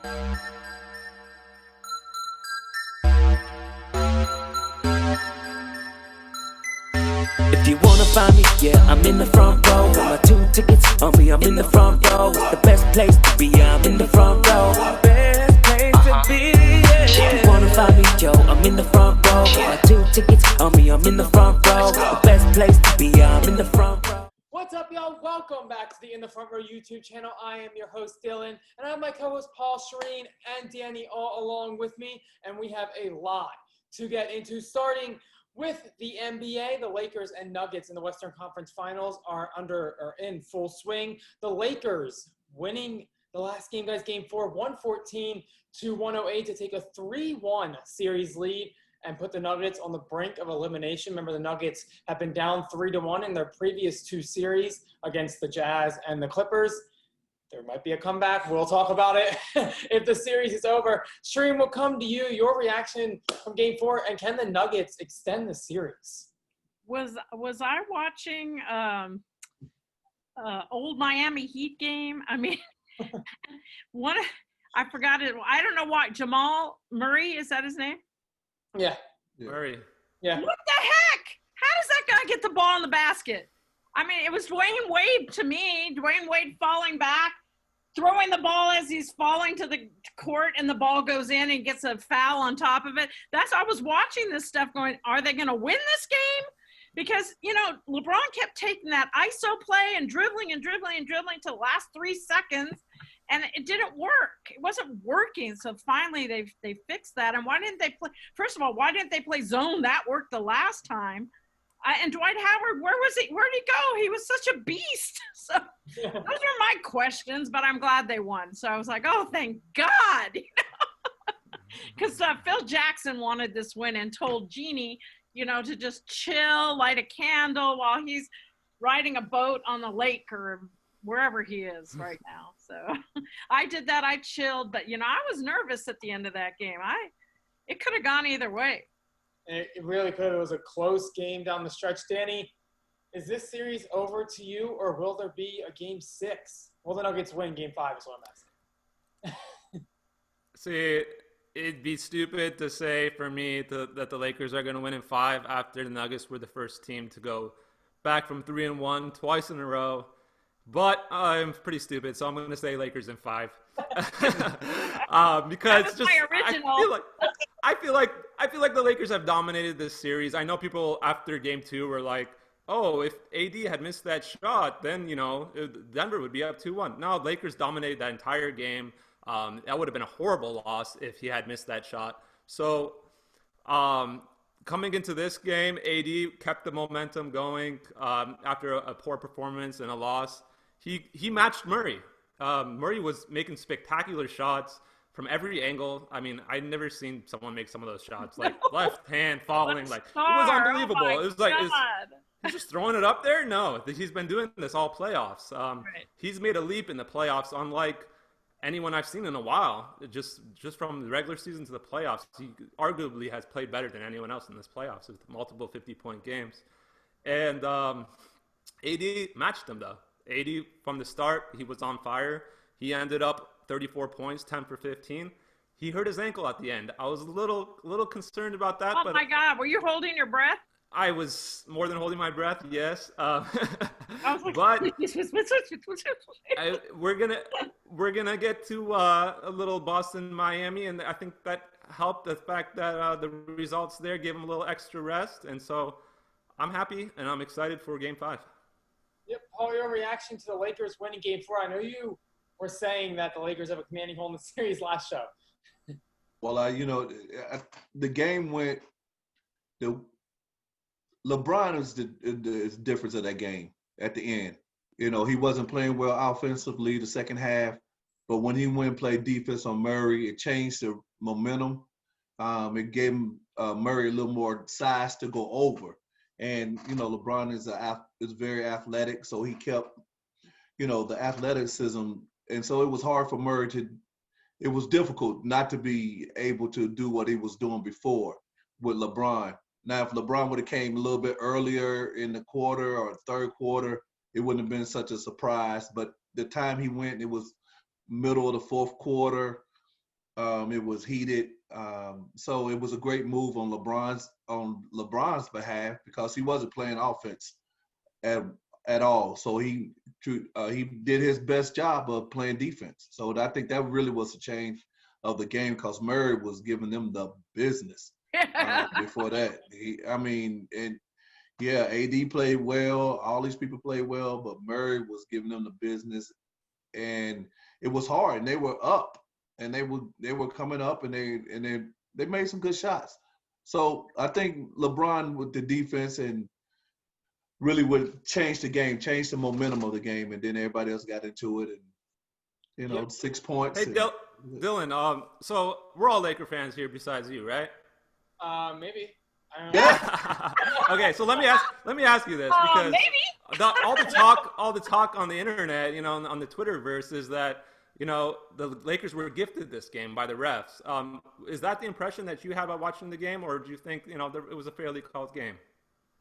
If you wanna find me, yeah, I'm in the front row. Got my 2 tickets on me, I'm in the front row. It's the best place to be, I'm in the front row. Best place to be, yeah. If you wanna find me, yo, I'm in the front row. Got my 2 tickets on me, I'm in the front row. It's the best place to be, I'm in the front row. What's up, y'all? Welcome back to the In the Front Row YouTube channel. I am your host, Dylan, and I have my co-host, Paul, Shireen, and Danny all along with me, and we have a lot to get into, starting with the NBA. The Lakers and Nuggets in the Western Conference Finals are in full swing. The Lakers winning the last game, guys, Game 4, 114 to 108 to take a 3-1 series lead and put the Nuggets on the brink of elimination. Remember, the Nuggets have been down 3-1 in their previous 2 series against the Jazz and the Clippers. There might be a comeback. We'll talk about it if the series is over. Shireen, will come to you. Your reaction from Game 4, and can the Nuggets extend the series? Was I watching old Miami Heat game? I mean, I forgot it. I don't know why. Jamal Murray, is that his name? Yeah. Murray. Yeah. What the heck? How does that guy get the ball in the basket? I mean, it was Dwayne Wade to me. Dwayne Wade falling back, throwing the ball as he's falling to the court, and the ball goes in and gets a foul on top of it. I was watching this stuff going, are they going to win this game? Because, LeBron kept taking that ISO play and dribbling to the last 3 seconds, and it didn't work. It wasn't working. So finally they fixed that. And why didn't they play? First of all, why didn't they play zone? That worked the last time. And Dwight Howard, where was he? Where'd he go? He was such a beast. So those are my questions, but I'm glad they won. So I was like, oh, thank God. Because Phil Jackson wanted this win and told Jeannie, to just chill, light a candle while he's riding a boat on the lake or wherever he is right now. So I did that. I chilled, but I was nervous at the end of that game. It could have gone either way. It really could. It was a close game down the stretch. Danny, is this series over to you, or will there be a Game 6? Will the Nuggets win Game 5 is what I'm asking. See, it'd be stupid to say for me that the Lakers are going to win in 5 after the Nuggets were the first team to go back from 3-1 twice in a row. But I'm pretty stupid, so I'm going to say Lakers in 5. Because just my original. I feel like the Lakers have dominated this series. I know people after Game 2 were like, "Oh, if AD had missed that shot, then Denver would be up 2-1." No, Lakers dominated that entire game. That would have been a horrible loss if he had missed that shot. So, coming into this game, AD kept the momentum going after a poor performance and a loss. He matched Murray. Murray was making spectacular shots from every angle. I mean, I'd never seen someone make some of those shots, like left hand falling. Like, it was unbelievable. Oh it was like, he's just throwing it up there? No, he's been doing this all playoffs. Right. He's made a leap in the playoffs, unlike anyone I've seen in a while. Just from the regular season to the playoffs, he arguably has played better than anyone else in this playoffs with multiple 50-point games. And AD matched him, though. AD, from the start, he was on fire. He ended up 34 points, 10 for 15. He hurt his ankle at the end. I was a little concerned about that. Oh, my God. Were you holding your breath? I was more than holding my breath, yes. I was like, but we're gonna get to a little Boston, Miami, and I think that helped the fact that the results there gave him a little extra rest, and so I'm happy and I'm excited for Game 5. Yep, Paul, your reaction to the Lakers winning Game 4. I know you were saying that the Lakers have a commanding hold in the series last show. Well, the game went. LeBron is the difference of that game at the end. He wasn't playing well offensively the second half, but when he went and played defense on Murray, it changed the momentum. It gave Murray a little more size to go over. And, LeBron is very athletic, so he kept, the athleticism. And so it was hard for Murray it was difficult not to be able to do what he was doing before with LeBron. Now, if LeBron would have came a little bit earlier in the quarter or third quarter, it wouldn't have been such a surprise. But the time he went, it was middle of the fourth quarter. It was heated. So it was a great move on LeBron's behalf because he wasn't playing offense at all. So he did his best job of playing defense. So I think that really was a change of the game because Murray was giving them the business before that. AD played well. All these people played well, but Murray was giving them the business, and it was hard. And they were up, and they were coming up, and they made some good shots. So I think LeBron with the defense and really would change the game, change the momentum of the game, and then everybody else got into it, and 6 points. Hey, Dylan. So we're all Laker fans here, besides you, right? Maybe. I don't know. Yeah. Okay, so let me ask you this because maybe. all the talk on the internet, on the Twitterverse is that the Lakers were gifted this game by the refs. Is that the impression that you had about watching the game, or do you think it was a fairly called game?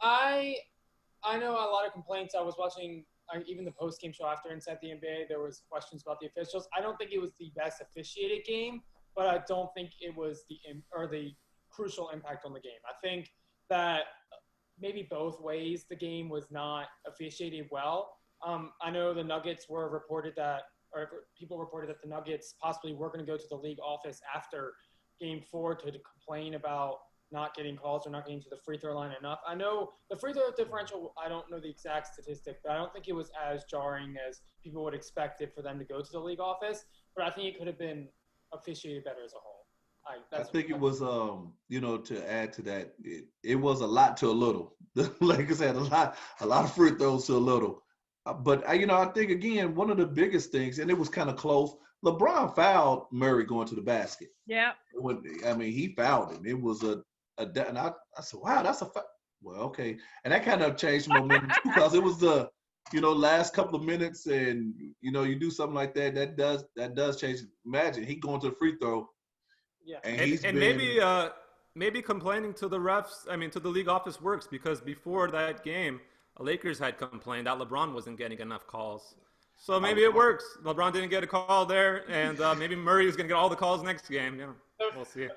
I know a lot of complaints. I was watching even the post-game show after Inside the NBA. There was questions about the officials. I don't think it was the best officiated game, but I don't think it was the crucial impact on the game. I think that maybe both ways the game was not officiated well. I know the Nuggets were reported that, or people reported that the Nuggets possibly were going to go to the league office after Game 4 to complain about not getting calls or not getting to the free throw line enough. I know the free throw differential, I don't know the exact statistic, but I don't think it was as jarring as people would expect it for them to go to the league office, but I think it could have been officiated better as a whole. I think it was, to add to that, it was a lot to a little. The Lakers had a lot of free throws to a little. But, I think, again, one of the biggest things, and it was kind of close, LeBron fouled Murray going to the basket. Yeah. He fouled him. It was and I said, wow, that's a foul. Well, okay. And that kind of changed the momentum too, because it was the, last couple of minutes, and, you do something like that, that does change. Imagine he going to the free throw. Yeah. And maybe complaining to the refs, to the league office works, because before that game, the Lakers had complained that LeBron wasn't getting enough calls. So maybe it works. LeBron didn't get a call there, and maybe Murray is going to get all the calls next game. We'll see.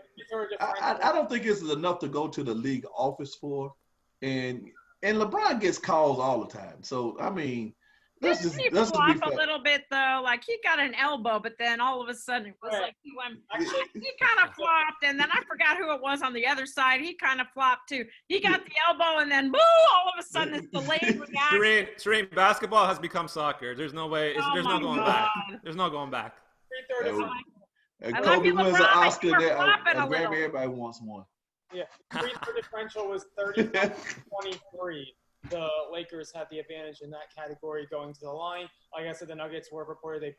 I don't think it's enough to go to the league office for, and LeBron gets calls all the time. So let's Didn't he be flop fair. a little bit though? Like he got an elbow, but then all of a sudden it was like he kind of flopped, and then I forgot who it was on the other side. He kind of flopped too. He got the elbow, and then boo! All of a sudden it's delayed reaction. Serene, basketball has become soccer. There's no way. There's no going back. There's no going back. Kobe wins an Oscar there. flopping a little. Everybody wants one. Yeah, free throw differential was 30-23. The Lakers had the advantage in that category going to the line. Like I said, the Nuggets were reported I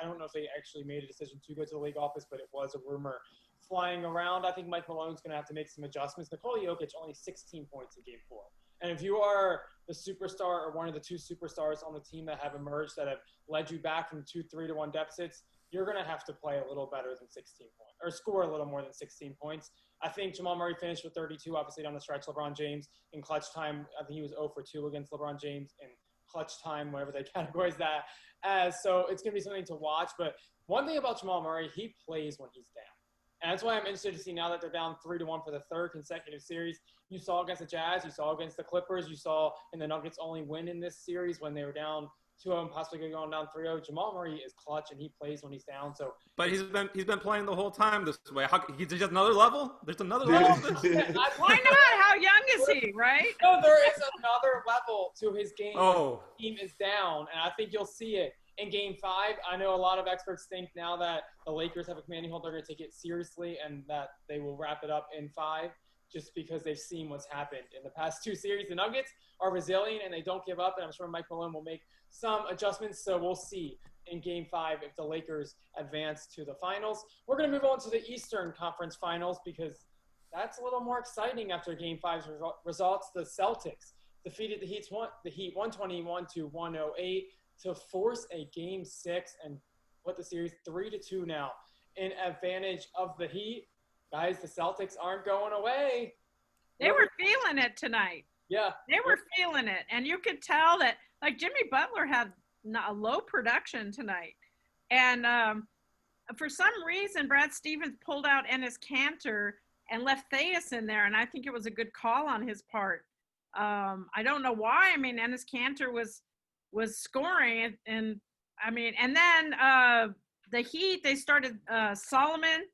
don't know if they actually made a decision to go to the league office, but it was a rumor flying around. I think Mike Malone's going to have to make some adjustments. Nikola Jokic, only 16 points in Game 4. And if you are the superstar or one of the two superstars on the team that have emerged that have led you back from 2 3-1 deficits, you're going to have to play a little better than 16 points or score a little more than 16 points. I think Jamal Murray finished with 32, obviously down the stretch. LeBron James in clutch time, I think he was 0 for 2 against LeBron James in clutch time, whatever they categorize that as. So it's going to be something to watch. But one thing about Jamal Murray, he plays when he's down. And that's why I'm interested to see now that they're down 3-1 for the third consecutive series. You saw against the Jazz, you saw against the Clippers, you saw in the Nuggets only win in this series when they were down 2-0, possibly going down 3-0. Jamal Murray is clutch, and he plays when he's down. So, but he's been playing the whole time this way. He's just another level. There's another level of this. Why not? How young is he? Right? No, there is another level to his game. Oh, when the team is down, and I think you'll see it in Game 5. I know a lot of experts think now that the Lakers have a commanding hold, they're going to take it seriously, and that they will wrap it up in 5. Just because they've seen what's happened in the past 2 series. The Nuggets are resilient and they don't give up, and I'm sure Mike Malone will make some adjustments. So we'll see in Game 5 if the Lakers advance to the finals. We're going to move on to the Eastern Conference Finals because that's a little more exciting after Game 5's results. The Celtics defeated the Heat 121-108 to force a Game 6 and put the series 3-2 now in advantage of the Heat. Guys, the Celtics aren't going away. They were feeling it tonight. Yeah. They were feeling it. And you could tell that, like, Jimmy Butler had a low production tonight. And for some reason, Brad Stevens pulled out Ennis Cantor and left Theus in there, and I think it was a good call on his part. I don't know why. I mean, Ennis Cantor was scoring, and I mean, and then the Heat, they started Solomon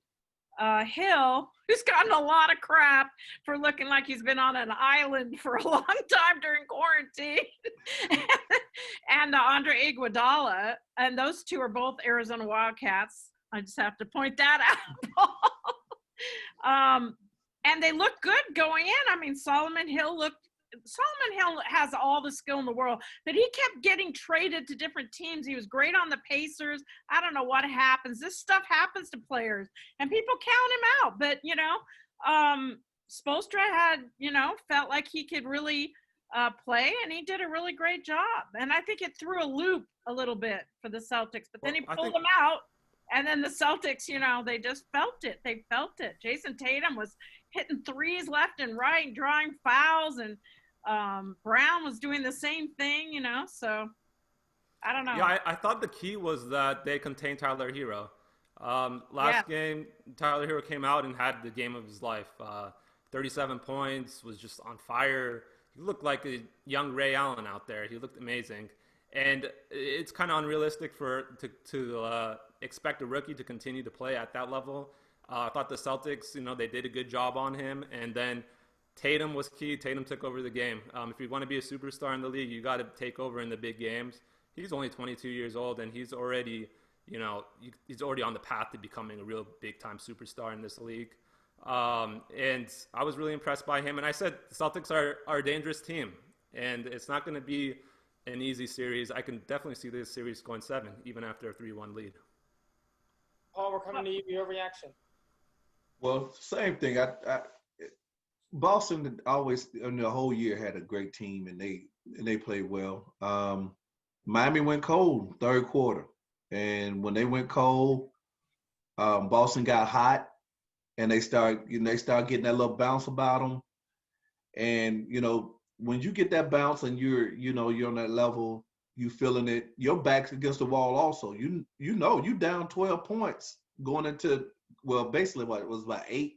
Hill, who's gotten a lot of crap for looking like he's been on an island for a long time during quarantine, and Andre Iguodala, and those two are both Arizona Wildcats. I just have to point that out. And they look good going in. I mean, Solomon Hill has all the skill in the world, but he kept getting traded to different teams. He was great on the Pacers. I don't know what happens. This stuff happens to players, and people count him out. But, Spoelstra had, felt like he could really play, and he did a really great job. And I think it threw a loop a little bit for the Celtics, but then he pulled them out. And then the Celtics, they just felt it. They felt it. Jason Tatum was hitting threes left and right, drawing fouls, and Brown was doing the same thing, so I don't know. Yeah, I thought the key was that they contained Tyler Hero. Last game, Tyler Hero came out and had the game of his life. 37 points, was just on fire. He looked like a young Ray Allen out there. He looked amazing. And it's kind of unrealistic to expect a rookie to continue to play at that level. I thought the Celtics, they did a good job on him. And then Tatum was key. Tatum took over the game. If you want to be a superstar in the league, you got to take over in the big games. He's only 22 years old, and he's already, he's already on the path to becoming a real big-time superstar in this league. And I was really impressed by him. And I said the Celtics are a dangerous team, and it's not going to be an easy series. I can definitely see this series going 7, even after a 3-1 lead. Paul, we're coming to you. Your reaction. Well, same thing. Boston always, in the whole year, had a great team, and they played well. Miami went cold third quarter, and when they went cold, Boston got hot, and they start getting that little bounce about them. And when you get that bounce and you're on that level, you feeling it. Your back's against the wall. Also, you down 12 points going into basically what it was about 8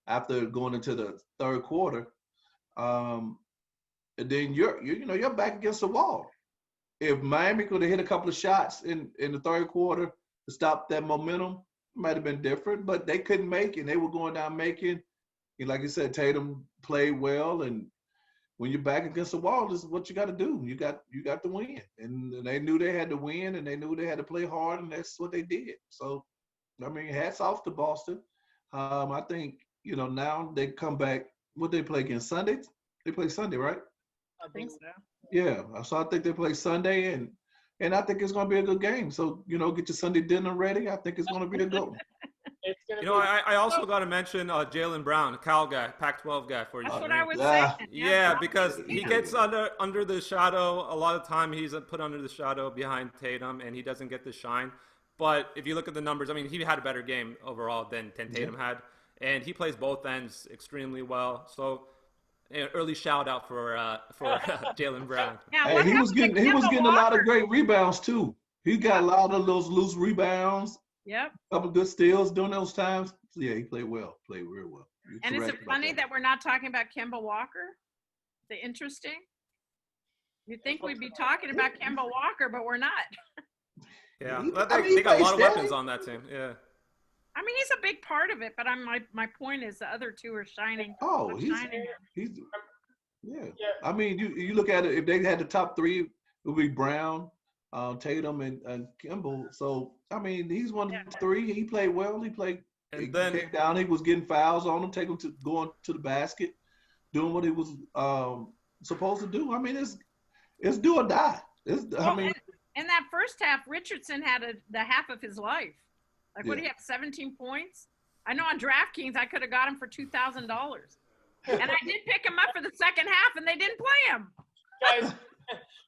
after going into the third quarter. And then you're back against the wall. If Miami could have hit a couple of shots in the third quarter to stop that momentum, it might have been different. But they couldn't make it. They were going down making. Like you said, Tatum played well, and when you're back against the wall, this is what you got to do. You got to win, and they knew they had to win, and they knew they had to play hard, and that's what they did. So, I mean, hats off to Boston. I think now they come back. What they play against Sunday? They play Sunday, right? I think so. Yeah, so I think they play Sunday, and I think it's going to be a good game. So get your Sunday dinner ready. I think it's going to be a good one. It's gonna be. I also got to mention Jaylen Brown, Cal guy, Pac-12 guy for you. That's what I was saying. Yeah, because he gets under the shadow. A lot of time he's put under the shadow behind Tatum, and he doesn't get the shine. But if you look at the numbers, I mean, he had a better game overall than Tatum had, and he plays both ends extremely well. So, early shout out for Jaylen Brown. Yeah, he was getting a lot of great rebounds too. He got a lot of those loose rebounds. Yep. A couple of good steals during those times. So, yeah, he played well. Played real well. And is it funny that we're not talking about Kemba Walker? The interesting. You'd think we'd be talking about Kemba Walker, but we're not. Yeah, they got a lot of weapons on that team. Yeah. I mean, he's a big part of it, but my point is the other two are shining. Oh, he's yeah. I mean, you look at it. If they had the top 3, it would be Brown, Tatum, and Kimball. So I mean, he's one of the 3. He played well. He came down. He was getting fouls on him, taking him to going to the basket, doing what he was supposed to do. I mean, it's do or die. In that first half, Richardson had the half of his life. Like, what do you have, 17 points? I know on DraftKings I could have got him for $2,000. And I did pick him up for the second half, and they didn't play him. Guys,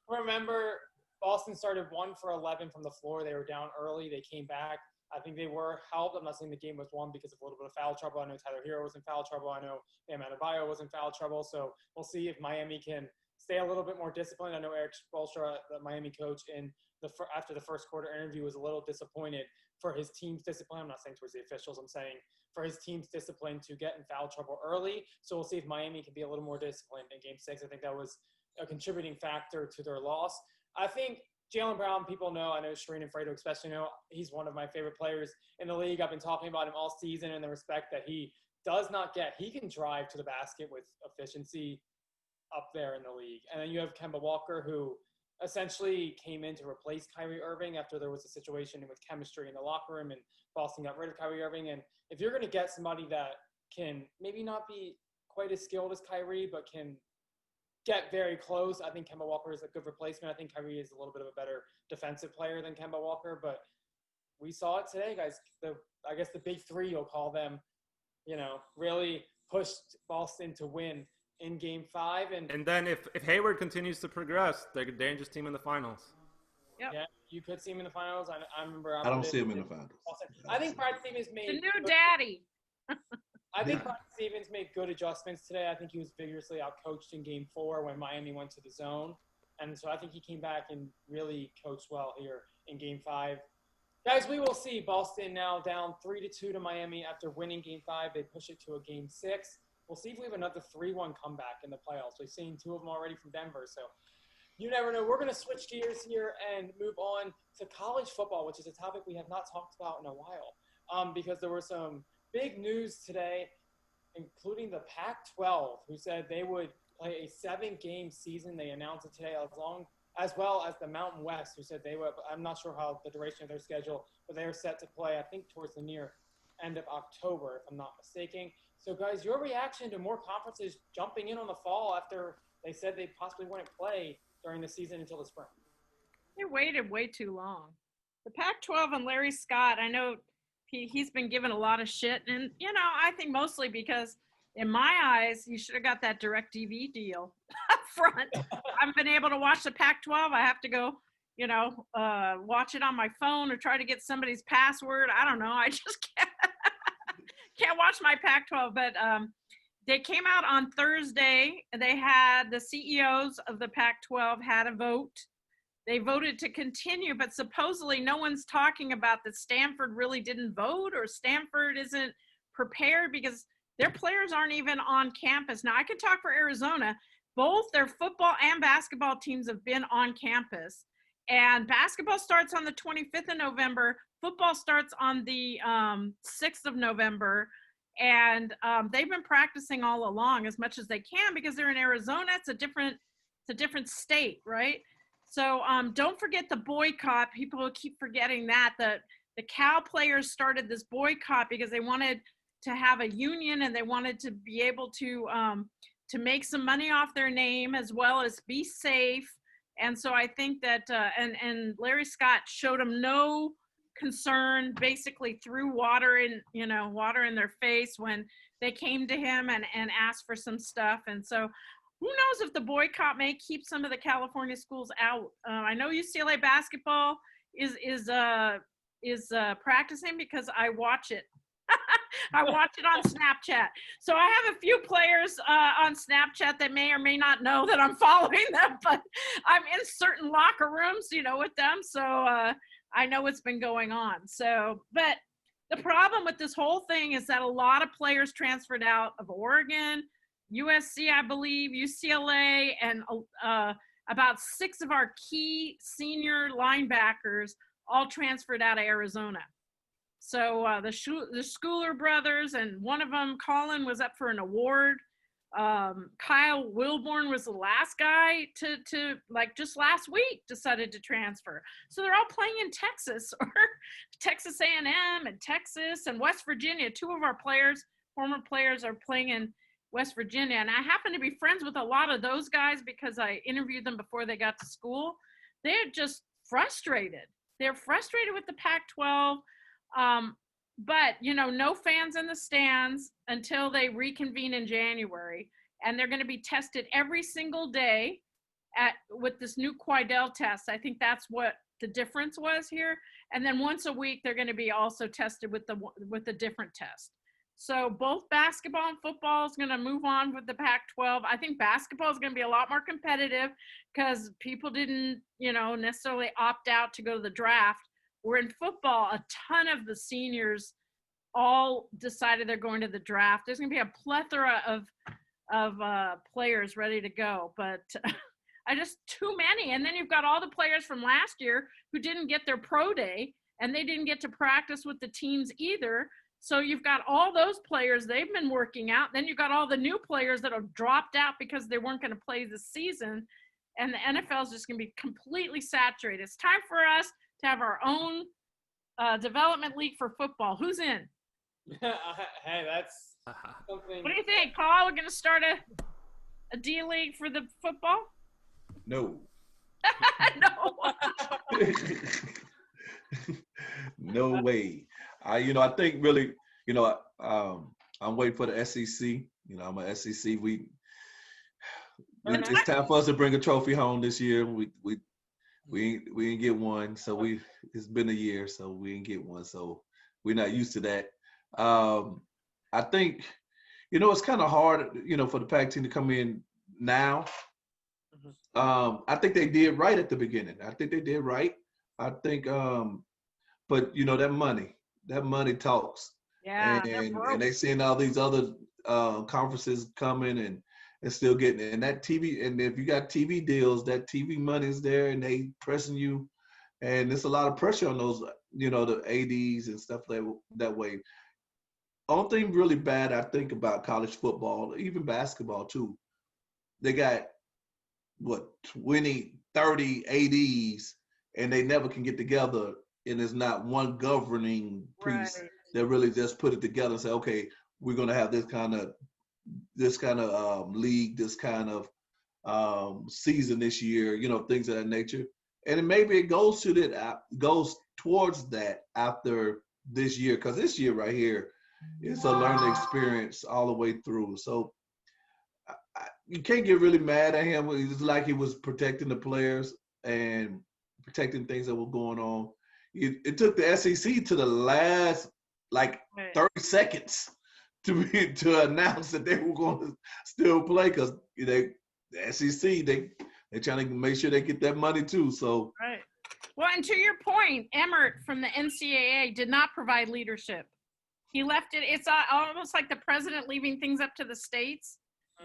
remember Boston started 1 for 11 from the floor. They were down early. They came back. I think they were helped. I'm not saying the game was won because of a little bit of foul trouble. I know Tyler Hero was in foul trouble. I know Bam Adebayo was in foul trouble. So we'll see if Miami can stay a little bit more disciplined. I know Eric Spoelstra, the Miami coach, after the first quarter interview was a little disappointed for his team's discipline. I'm not saying towards the officials. I'm saying for his team's discipline to get in foul trouble early. So we'll see if Miami can be a little more disciplined in Game 6. I think that was a contributing factor to their loss. I think Jaylen Brown, people know, I know Shireen and Fredo especially know, he's one of my favorite players in the league. I've been talking about him all season and the respect that he does not get. He can drive to the basket with efficiency up there in the league. And then you have Kemba Walker, who essentially came in to replace Kyrie Irving after there was a situation with chemistry in the locker room and Boston got rid of Kyrie Irving. And if you're going to get somebody that can maybe not be quite as skilled as Kyrie, but can get very close, I think Kemba Walker is a good replacement. I think Kyrie is a little bit of a better defensive player than Kemba Walker, but we saw it today, guys. I guess the big three, you'll call them, really pushed Boston to win in Game 5. And then if Hayward continues to progress, they're a dangerous team in the finals. Yep. Yeah, you could see him in the finals. I remember. I don't see him in the finals. I think Brad Stevens made The new daddy. I think Brad Stevens made good adjustments today. I think he was vigorously outcoached in Game 4 when Miami went to the zone. And so I think he came back and really coached well here in Game 5. Guys, we will see. Boston now down 3-2 to Miami after winning Game 5. They push it to a Game 6. We'll see if we have another 3-1 comeback in the playoffs. We've seen 2 of them already from Denver. So you never know. We're going to switch gears here and move on to college football, which is a topic we have not talked about in a while because there were some big news today, including the Pac-12, who said they would play a 7-game season. They announced it today, as well as the Mountain West, who said they would. I'm not sure how the duration of their schedule, but they are set to play, I think, towards the near end of October, if I'm not mistaken. So, guys, your reaction to more conferences jumping in on the fall after they said they possibly wouldn't play during the season until the spring? They waited way too long. The Pac-12 and Larry Scott, I know he's been given a lot of shit. And, I think mostly because in my eyes, you should have got that DirecTV deal up front. I haven't been able to watch the Pac-12. I have to go, watch it on my phone or try to get somebody's password. I don't know. I just can't watch my Pac-12. But they came out on Thursday. They had the CEOs of the Pac-12 had a vote. They voted to continue, but supposedly no one's talking about that Stanford really didn't vote or Stanford isn't prepared because their players aren't even on campus. Now, I can talk for Arizona. Both their football and basketball teams have been on campus. And basketball starts on the 25th of November. Football starts on the 6th of November. And they've been practicing all along as much as they can because they're in Arizona. It's a different state, right? So don't forget the boycott. People keep forgetting that. The Cal players started this boycott because they wanted to have a union and they wanted to be able to make some money off their name as well as be safe. And so I think that and Larry Scott showed them no concern, basically threw water in their face when they came to him and asked for some stuff. And so who knows if the boycott may keep some of the California schools out. I know UCLA basketball is practicing because I watch it. I watch it on Snapchat. So I have a few players on Snapchat that may or may not know that I'm following them, but I'm in certain locker rooms, with them. So I know what's been going on. So, but the problem with this whole thing is that a lot of players transferred out of Oregon, USC, I believe, UCLA, and about 6 of our key senior linebackers all transferred out of Arizona. So the Schooler brothers, and one of them, Colin, was up for an award. Kyle Wilborn was the last guy to just last week decided to transfer. So they're all playing in Texas or Texas A&M and Texas and West Virginia. 2 of our former players are playing in West Virginia. And I happen to be friends with a lot of those guys because I interviewed them before they got to school. They're just frustrated. They're frustrated with the Pac-12. But, no fans in the stands until they reconvene in January. And they're going to be tested every single day with this new Quidel test. I think that's what the difference was here. And then once a week, they're going to be also tested with the different test. So both basketball and football is going to move on with the Pac-12. I think basketball is going to be a lot more competitive because people didn't, necessarily opt out to go to the draft. Where in football, a ton of the seniors all decided they're going to the draft. There's going to be a plethora of players ready to go, but I just too many. And then you've got all the players from last year who didn't get their pro day, and they didn't get to practice with the teams either. So you've got all those players, they've been working out. Then you've got all the new players that have dropped out because they weren't going to play this season. And the NFL is just going to be completely saturated. It's time for us to have our own development league for football. Who's in? Hey, that's something. What do you think, Paul? We're going to start a D league for the football? No. No. No way. I think really, I'm waiting for the SEC. I'm a SEC. It's time for us to bring a trophy home this year. We didn't get one, so it's been a year, so we didn't get one, so we're not used to that. I think, it's kind of hard, for the Pac team to come in now. I think they did right at the beginning. I think they did right. I think, but that money talks. Yeah. And they seeing all these other conferences coming and still getting it. And that TV, and if you got TV deals, that TV money's there and they pressing you. And there's a lot of pressure on those, the ADs and stuff that way. Only thing really bad I think about college football, even basketball too, they got 20, 30 ADs and they never can get together, and there's not one governing piece that really just put it together and say, okay, we're going to have this kind of league, this kind of season this year, things of that nature. And maybe it goes towards that after this year, because this year right here is a learning experience all the way through. So you can't get really mad at him. It's like he was protecting the players and protecting things that were going on. It took the SEC to the last 30 seconds to announce that they were going to still play, because the SEC they're trying to make sure they get that money too. So right. Well, and to your point, Emmert from the NCAA did not provide leadership. He left it. It's almost like the president leaving things up to the states.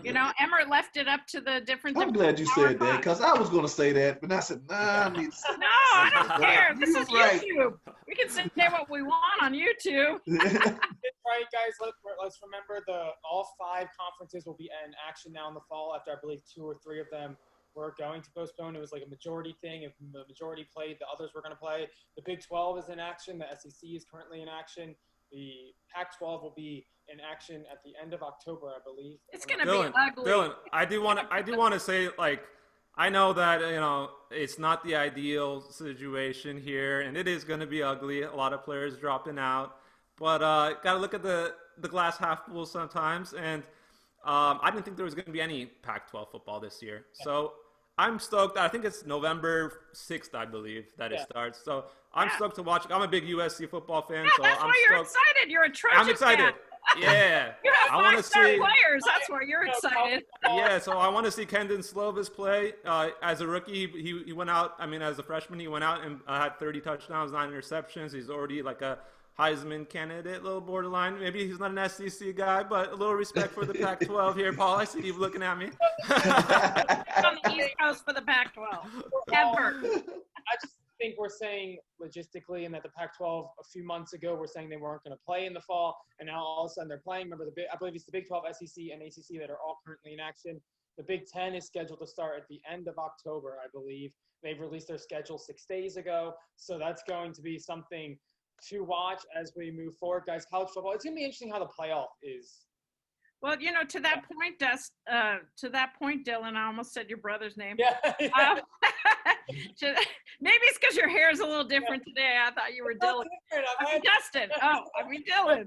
Emmert left it up to the different. I'm glad you said that, because I was going to say that, but I said, nah, I need to say no, I don't care. This is right. YouTube. We can say what we want on YouTube. Right, guys. Let's remember all 5 conferences will be in action now in the fall. After I believe 2 or 3 of them were going to postpone. It was like a majority thing. If the majority played, the others were going to play. The Big 12 is in action. The SEC is currently in action. The Pac-12 will be in action at the end of October, I believe. It's going to be ugly. Dylan, I do want to say, I know that, it's not the ideal situation here, and it is going to be ugly. A lot of players dropping out. But got to look at the glass half full sometimes. And I didn't think there was going to be any Pac-12 football this year. So I'm stoked. I think it's November 6th, I believe, that it starts. So I'm stoked to watch it. I'm a big USC football fan. Yeah, that's why you're excited. You're a Trojan I'm excited. fan. Yeah. You have I want to five-star see players. That's why you're excited. Yeah, so I want to see Kendon Slovis play. As a rookie, he went out. As a freshman, he went out and had 30 touchdowns, 9 interceptions. He's already like a Heisman candidate, a little borderline. Maybe he's not an SEC guy, but a little respect for the Pac-12 here, Paul. I see you looking at me. On the East Coast for the Pac-12. Ever. I just think we're saying logistically, and that the Pac-12 a few months ago were saying they weren't going to play in the fall, and now all of a sudden they're playing. Remember, I believe it's the Big 12, SEC, and ACC that are all currently in action. The Big 10 is scheduled to start at the end of October, I believe. They've released their schedule 6 days ago, so that's going to be something to watch as we move forward, guys. College football, it's going to be interesting how the playoff is. Well, to that point, Dylan, I almost said your brother's name. Yeah. Maybe it's because your hair is a little different today. I thought you were Dylan. Dustin. Dylan.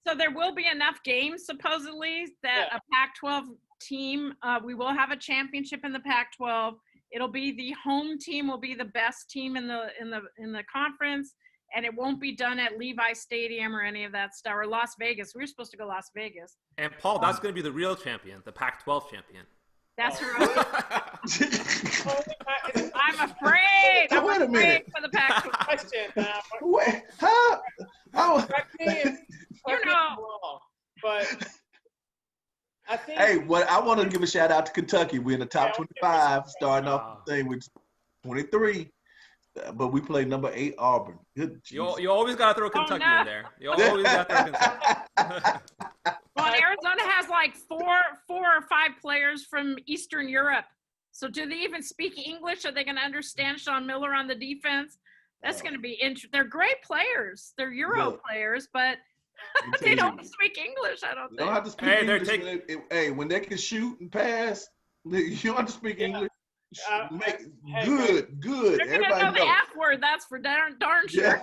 So there will be enough games, supposedly, that a Pac-12 team, we will have a championship in the Pac-12. It'll be the home team will be the best team in the conference. and it won't be done at Levi Stadium or any of that stuff, or Las Vegas. We were supposed to go Las Vegas. And Paul, that's going to be the real champion, the Pac-12 champion. That's right. I'm afraid. So wait a minute. For the Pac-12. Question. Wait, huh? Correct me if I'm wrong, but I think. Hey, I want to give a shout out to Kentucky. We're in the top 25, starting off the thing with 23. But we play number 8 Auburn. Good. You always got to throw Kentucky in there. You always got to throw Kentucky. Well, Arizona has like four or five players from Eastern Europe. So do they even speak English? Are they going to understand Sean Miller on the defense? That's going to be interesting. They're great players. They're Euro players, but they don't speak English, I don't think. They don't have to speak English. When they can shoot and pass, you don't have to speak English. Good. They're going to know the F word. That's for darn sure.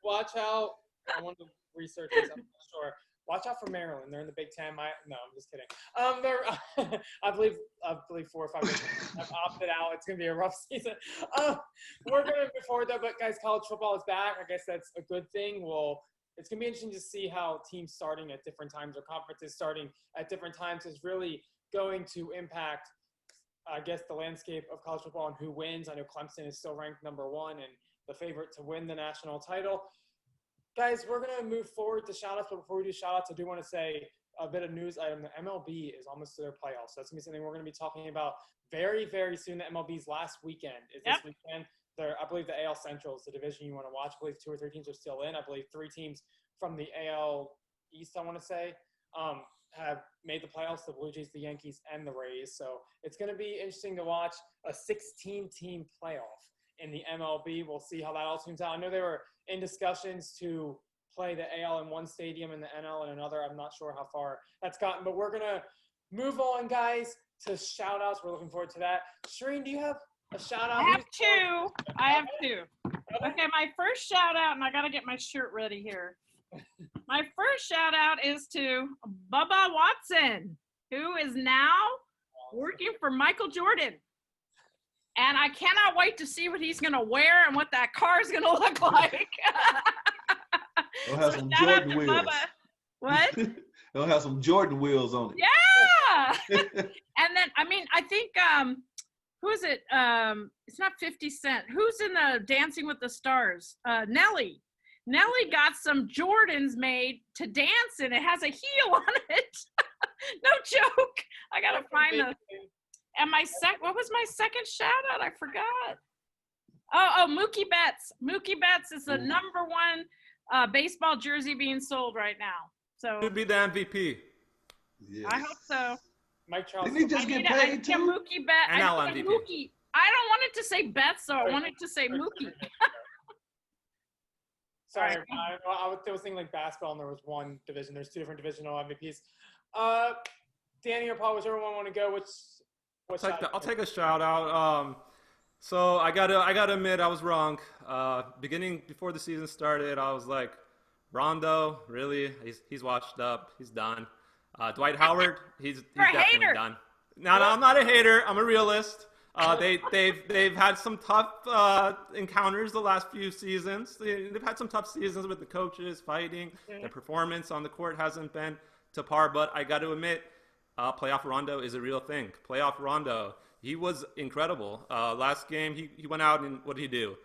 Watch out. I want to research this. I'm not sure. Watch out for Maryland. They're in the Big Ten. No, I'm just kidding. I believe 4 or 5 years I've opted out. It's gonna be a rough season. We're gonna move forward though. But guys, college football is back. I guess that's a good thing. Well, it's gonna be interesting to see how teams starting at different times or conferences starting at different times is really going to impact, I guess, the landscape of college football and who wins. I know Clemson is still ranked number 1 and the favorite to win the national title. Guys, we're going to move forward to shout-outs, but before we do shout-outs, I do want to say a bit of news item. The MLB is almost to their playoffs. So that's going to be something we're going to be talking about very, very soon. The MLB's last weekend is this weekend. I believe the AL Central is the division you want to watch. I believe 2 or 3 teams are still in. I believe 3 teams from the AL East, I want to say, have made the playoffs, the Blue Jays, the Yankees, and the Rays. So it's going to be interesting to watch a 16-team playoff in the MLB. We'll see how that all turns out. I know they were in discussions to play the AL in one stadium and the NL in another. I'm not sure how far that's gotten, but we're going to move on, guys, to shout-outs. We're looking forward to that. Shireen, do you have a shout-out? I have two. Okay, my first shout-out, and I got to get my shirt ready here. My first shout-out is to Bubba Watson, who is now working for Michael Jordan. And I cannot wait to see what he's going to wear and what that car is going to look like. It'll have some Jordan wheels. Bubba. What? It'll have some Jordan wheels on it. Yeah. And then, I think, who is it? It's not 50 Cent. Who's in the Dancing with the Stars? Nelly. Nelly got some Jordans made to dance in. It has a heel on it. No joke. I got to find the... And what was my second shout out? I forgot. Oh, Mookie Betts. Mookie Betts is the number 1 baseball jersey being sold right now. So could be the MVP. Yes. I hope so. Mike Charles. Didn't he just get paid too? Mookie Betts. And now I MVP. Mookie. I don't want it to say Betts, though. I want it to say Mookie. Sorry, I was thinking like basketball, and there was one division. There's 2 different divisional MVPs. Danny or Paul, whichever one want to go? I'll take a shout out. So I gotta admit I was wrong. Before the season started, I was like, Rondo, really? He's washed up. He's done. Dwight Howard, he's definitely done. No, I'm not a hater. I'm a realist. They've had some tough encounters the last few seasons. They've had some tough seasons with the coaches fighting. The performance on the court hasn't been to par, but I got to admit, playoff Rondo is a real thing. Playoff Rondo, he was incredible. Last game, he went out and what did he do?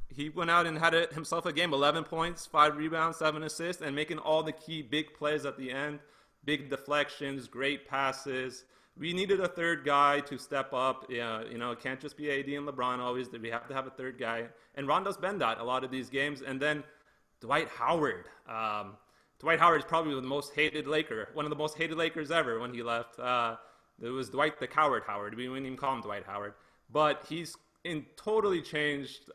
He went out and had himself a game, 11 points, 5 rebounds, 7 assists, and making all the key big plays at the end. Big deflections, great passes. We needed a third guy to step up. It can't just be AD and LeBron always. We have to have a third guy. And Rondo's been that a lot of these games. And then Dwight Howard. Dwight Howard is probably the most hated Laker, one of the most hated Lakers ever when he left. It was Dwight the Coward Howard. We wouldn't even call him Dwight Howard. But he's totally changed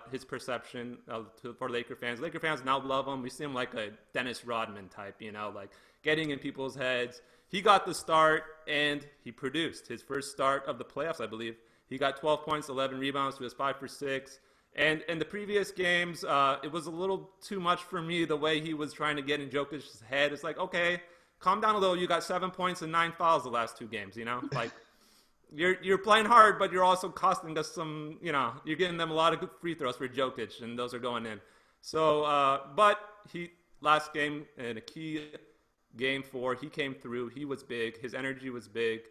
his perception for Laker fans. Laker fans now love him. We see him like a Dennis Rodman type, like getting in people's heads. He got the start, and he produced. His first start of the playoffs, I believe. He got 12 points, 11 rebounds. He was 5 for 6. And in the previous games, it was a little too much for me, the way he was trying to get in Jokic's head. It's like, okay, calm down a little. You got 7 points and 9 fouls the last 2 games, Like, you're playing hard, but you're also costing us some. You're getting them a lot of good free throws for Jokic, and those are going in. So, but last game in a key game 4, he came through. He was big. His energy was big.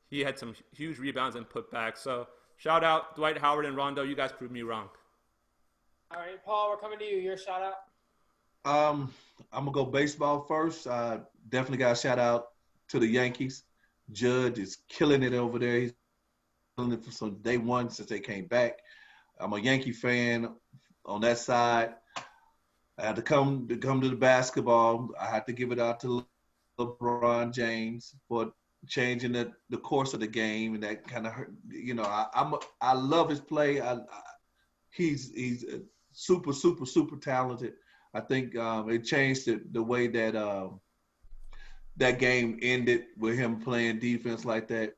He had some huge rebounds and putbacks. So, shout out Dwight Howard and Rondo. You guys proved me wrong. All right, Paul, we're coming to you. Your shout out. I'm gonna go baseball first. Definitely got a shout out to the Yankees. Judge is killing it over there. He's killing it from day one since they came back. I'm a Yankee fan on that side. I had to come to the basketball. I had to give it out to LeBron James for changing the course of the game, and that kind of hurt. I love his play. He's super, super, super talented. I think it changed the way that that game ended with him playing defense like that.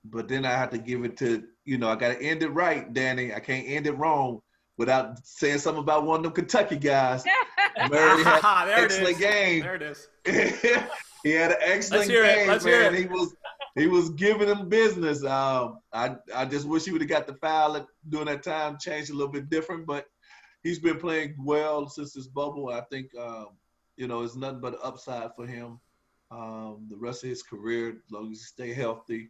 But then I have to give it to, I got to end it right, Danny. I can't end it wrong without saying something about one of them Kentucky guys. Murray had an excellent game. There it is. He had an excellent game, man. He was giving them business. I just wish he would have got the foul during that time, changed a little bit different, but he's been playing well since this bubble. I think, it's nothing but an upside for him. The rest of his career, as long as he stay healthy.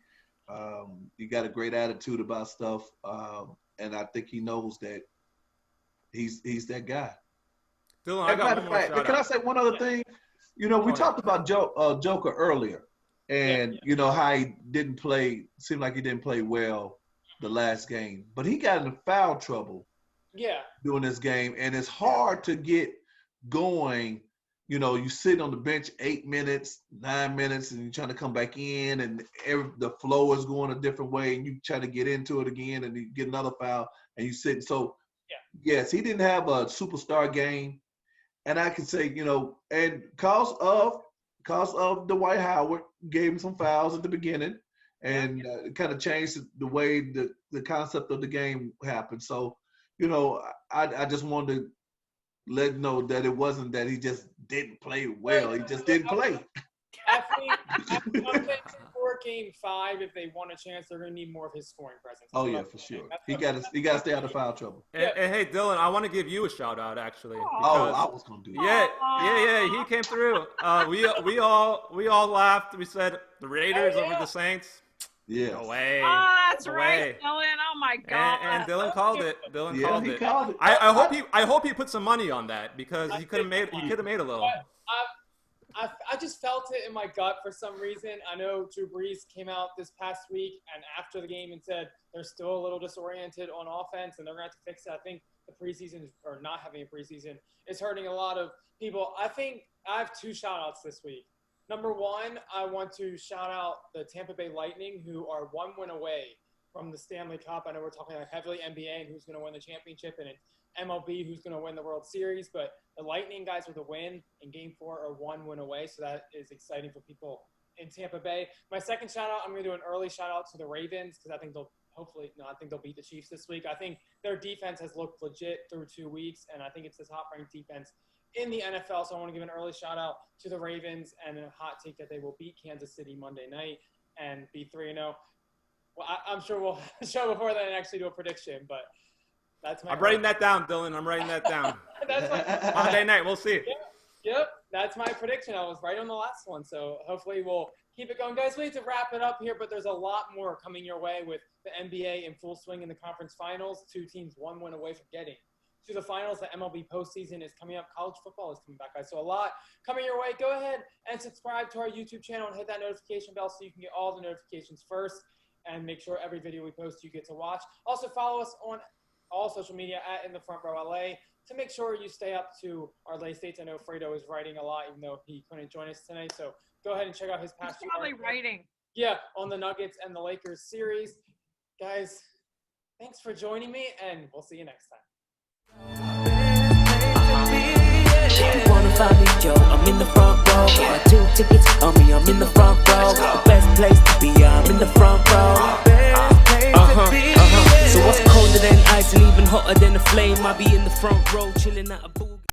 He got a great attitude about stuff. And I think he knows that he's that guy. Dylan, I got one more shout can out. I say one other thing? We talked about Joker earlier. And, how he seemed like he didn't play well the last game. But he got into foul trouble during this game. And it's hard to get going. You sit on the bench 8 minutes, 9 minutes, and you're trying to come back in, and the flow is going a different way, and you try to get into it again, and you get another foul, and you sit. So, yes, he didn't have a superstar game. And I can say, and cause of Dwight Howard gave him some fouls at the beginning, and it kind of changed the way the concept of the game happened. So, I just wanted to let him know that it wasn't that he just didn't play well. He just didn't play. I think for game 5, if they want a chance, they're going to need more of his scoring presence. Oh yeah, for sure. He got to stay out of foul trouble. And hey, Dylan, I want to give you a shout out actually. Oh, I was going to do that. Yeah, he came through. We all laughed. We said the Raiders over the Saints. Yeah. No way. Oh, that's No right, way. Dylan. Oh my God. And Dylan called it. He called it. I hope he put some money on that because he could have made a little. I just felt it in my gut for some reason. I know Drew Brees came out this past week and after the game and said they're still a little disoriented on offense and they're going to have to fix it. I think the preseason or not having a preseason is hurting a lot of people. I think I have 2 shout-outs this week. Number 1, I want to shout out the Tampa Bay Lightning, who are 1 win away from the Stanley Cup. I know we're talking like heavily NBA and who's going to win the championship, and it's MLB who's going to win the World Series. But the Lightning guys with a win in Game 4 are 1 win away, so that is exciting for people in Tampa Bay. My second shout out, I'm going to do an early shout out to the Ravens because I think they'll beat the Chiefs this week. I think their defense has looked legit through 2 weeks, and I think it's the top-ranked defense in the NFL, so I want to give an early shout-out to the Ravens and a hot take that they will beat Kansas City Monday night and be 3-0. Well, I'm sure we'll show before then and actually do a prediction, but that's my I'm writing that down, Dylan. I'm writing that down. Monday night, we'll see. Yep, that's my prediction. I was right on the last one, so hopefully we'll keep it going. Guys, we need to wrap it up here, but there's a lot more coming your way with the NBA in full swing in the conference finals. 2 teams 1 win away from getting to the finals. The MLB postseason is coming up. College football is coming back, guys. So a lot coming your way. Go ahead and subscribe to our YouTube channel and hit that notification bell so you can get all the notifications first and make sure every video we post you get to watch. Also follow us on all social media at In the Front Row LA to make sure you stay up to our late states. I know Fredo is writing a lot even though he couldn't join us tonight. So go ahead and check out his past He's probably writing. Yeah, on the Nuggets and the Lakers series. Guys, thanks for joining me and we'll see you next time. You wanna find me, Joe? I'm in the front row. Got 2 tickets on me, I'm in the front row. The best place to be, I'm in the front row. So what's colder than ice and even hotter than a flame? I be in the front row, chilling at a booth.